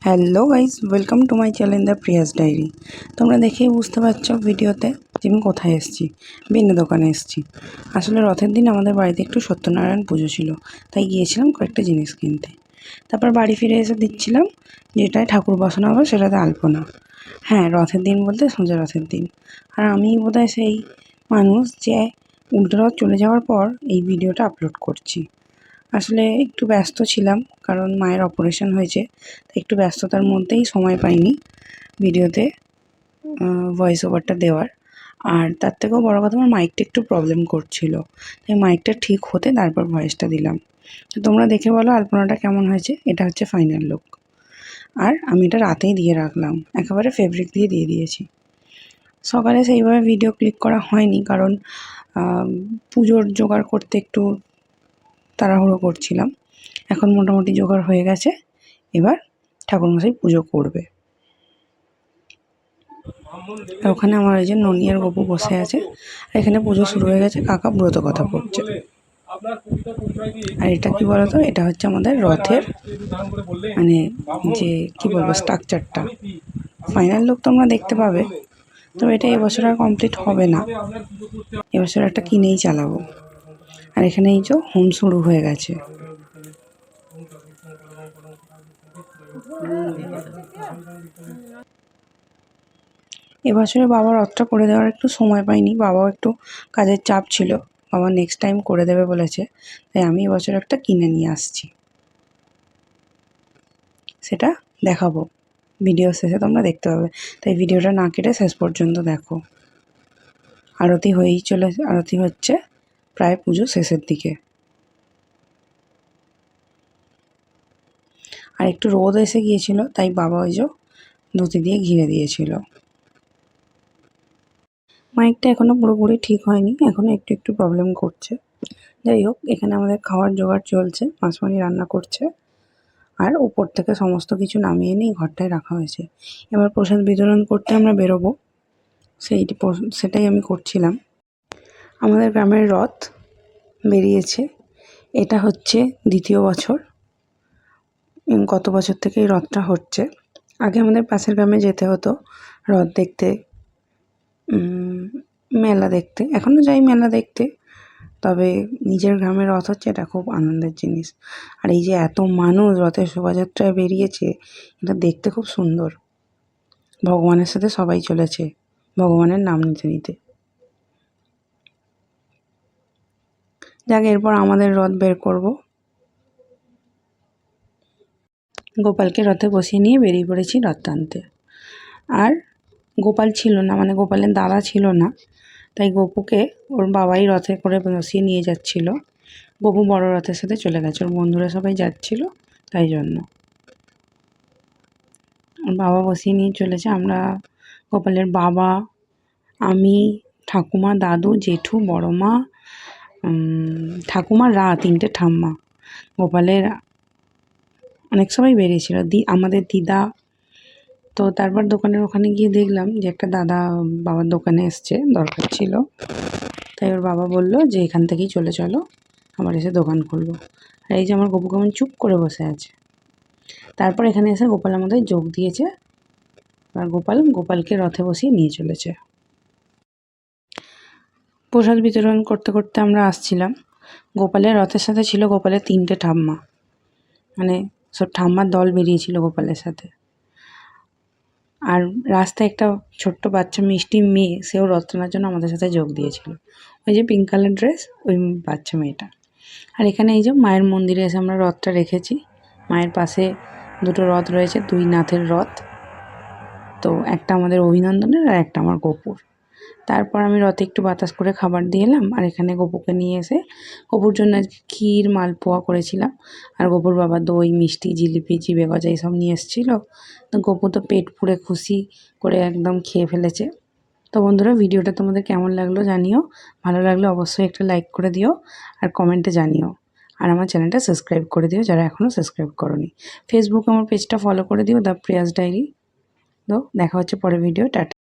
Hello guys, welcome to my channel the Priya's diary. তোমরা দেখেই বুঝতে পারছো ভিডিওতে যে আমি কোথায় এসেছি। বেনে দোকানে এসেছি। আসলে রথের দিন আমাদের বাড়িতে একটু সত্যনারায়ণ পুজো ছিল, তাই গিয়েছিলাম কয়েকটা জিনিস কিনতে। তারপর বাড়ি ফিরে এসে দিচ্ছিলাম যেটায় ঠাকুর বসানো হবে সেটাতে আলপনা। হ্যাঁ, রথের দিন বলতে সোজা রথের দিন। আর আমি বোধহয় সেই মানুষ যে উল্টো রথ চলে যাওয়ার পর এই ভিডিওটা আপলোড করছি। আসলে একটু ব্যস্ত ছিলাম, কারণ মায়ের অপারেশন হয়েছে, তাই একটু ব্যস্ততার মধ্যেই সময় পাইনি ভিডিওতে ভয়েস ওভারটা দেওয়ার। আর তার থেকেও বড় কথা, আমার মাইকটা একটু প্রবলেম করছিল, তাই মাইকটা ঠিক হতে তারপর ভয়েসটা দিলাম। তো তোমরা দেখে বলো আলপনাটা কেমন হয়েছে। এটা হচ্ছে ফাইনাল লুক। আর আমি এটা রাতেই দিয়ে রাখলাম, একেবারে ফেব্রিক দিয়ে দিয়েছি। সকালে সেইভাবে ভিডিও ক্লিক করা হয়নি, কারণ পুজোর জোগাড় করতে একটু তাড়াহুড়ো করছিলাম। এখন মোটামুটি জোগাড় হয়ে গেছে, এবার ঠাকুরমশাই পুজো করবে। আর ওখানে আমার ওই যে ননি আর গপু বসে আছে, আর এখানে পুজো শুরু হয়ে গেছে। কাকা ব্রত কথা পড়ছে। আর এটা কি বলতো, এটা হচ্ছে আমাদের রথের মানে যে কি বলবো স্ট্রাকচারটা। ফাইনাল লুক তোমরা দেখতে পাবে, তবে এটা এবছর আর কমপ্লিট হবে না, এবছর একটা কিনেই চালাবো। আর এখানে এই যে হোম শুরু হয়ে গেছে। এবছরে বাবা রথটা করে দেওয়ার একটু সময় পাইনি, বাবাও একটু কাজের চাপ ছিল। বাবা নেক্সট টাইম করে দেবে বলেছে, তাই আমি এবছর একটা কিনে নিয়ে আসছি। সেটা দেখাবো ভিডিও শেষে, তোমরা দেখতে পাবে, তাই ভিডিওটা না কেটে শেষ পর্যন্ত দেখো। আরতি আরতি হচ্ছে প্রায় পুজো শেষের দিকে। আর একটু রোদ এসে গিয়েছিল, তাই বাবা ওই যে ধুতি দিয়ে ঘিরে দিয়েছিল। মাইকটা এখনও পুরোপুরি ঠিক হয়নি, এখনও একটু একটু প্রবলেম করছে। যাই হোক, এখানে আমাদের খাওয়ার জোগাড় চলছে, মাসমানি রান্না করছে। আর উপর থেকে সমস্ত কিছু নামিয়ে নিয়ে ঘরটায় রাখা হয়েছে। এবার প্রসাদ বিতরণ করতে আমরা বেরোবো, সেটাই আমি করছিলাম। আমাদের গ্রামের রথ বেরিয়েছে, এটা হচ্ছে দ্বিতীয় বছর। গত বছর থেকে এই রথটা হচ্ছে। আগে আমাদের পাশের গ্রামে যেতে হতো রথ দেখতে, মেলা দেখতে। এখনও যাই মেলা দেখতে, তবে নিজের গ্রামের রথ হচ্ছে এটা খুব আনন্দের জিনিস। আর এই যে এত মানুষ রথের শোভাযাত্রায় বেরিয়েছে, এটা দেখতে খুব সুন্দর। ভগবানের সাথে সবাই চলেছে ভগবানের নাম নিতে নিতে। যাক, এরপর আমাদের রথ বের করব। গোপালকে রথে বসিয়ে নিয়ে বেরিয়ে পড়েছি রথ টানতে। আর গোপাল ছিল না, মানে গোপালের দাদা ছিল না, তাই গপুকে ওর বাবাই রথে করে বসিয়ে নিয়ে যাচ্ছিল। গপু বড় রথের সাথে চলে গেছে, ওর বন্ধুরা সবাই যাচ্ছিল, তাই জন্য ওর বাবা বসিয়ে নিয়ে চলেছে। আমরা গোপালের বাবা, আমি, ঠাকুমা, দাদু, জেঠু, বড় মা, ঠাকুমা, তিনটে ঠাম্মা, গোপালের অনেক সবাই বেরিয়েছিল, আমাদের দিদা। তো তারপর দোকানের ওখানে গিয়ে দেখলাম যে একটা দাদা বাবার দোকানে এসছে, দরকার ছিল, তাই ওর বাবা বলল যে এখান থেকেই চলে চলো, আবার এসে দোকান খুলবো। আর এই যে আমার গপু কেমন চুপ করে বসে আছে। তারপর এখানে এসে গোপাল আমাদের যোগ দিয়েছে, আর গোপালকে রথে বসিয়ে নিয়ে চলেছে। প্রসাদ বিতরণ করতে করতে আমরা আসছিলাম। গোপালের রথের সাথে ছিল গোপালের তিনটে ঠাম্মা, মানে সব ঠাম্মার দল বেরিয়েছিল গোপালের সাথে। আর রাস্তায় একটা ছোট্ট বাচ্চা মিষ্টি মেয়ে, সেও রথ টানার জন্য আমাদের সাথে যোগ দিয়েছিল। ওই যে পিঙ্ক কালার ড্রেস, ওই বাচ্চা মেয়েটা। আর এখানে এই যে মায়ের মন্দিরে এসে আমরা রথটা রেখেছি। মায়ের পাশে দুটো রথ রয়েছে, দুই নাথের রথ। তো একটা আমাদের অভিনন্দনের আর একটা আমার গপুর। তারপর আমি রথে একটু বাতাস করে খাবার দিয়ে এলাম। আর এখানে গপুকে নিয়ে এসে গপুর জন্য ক্ষীর মালপোয়া করেছিলাম। আর গপুর বাবা দই, মিষ্টি, জিলিপি, জিবে গজা এইসব নিয়ে এসেছিলো। তো গপু তো পেট পুড়ে খুশি করে একদম খেয়ে ফেলেছে। তো বন্ধুরা, ভিডিওটা তোমাদের কেমন লাগলো জানিও। ভালো লাগলে অবশ্যই একটা লাইক করে দিও আর কমেন্টে জানিও। আর আমার চ্যানেলটা সাবস্ক্রাইব করে দিও যারা এখনও সাবস্ক্রাইব করোনি। ফেসবুকে আমার পেজটা ফলো করে দিও, দ্য প্রিয়াস ডায়েরি। তো দেখা হচ্ছে পরের ভিডিও। টাটা।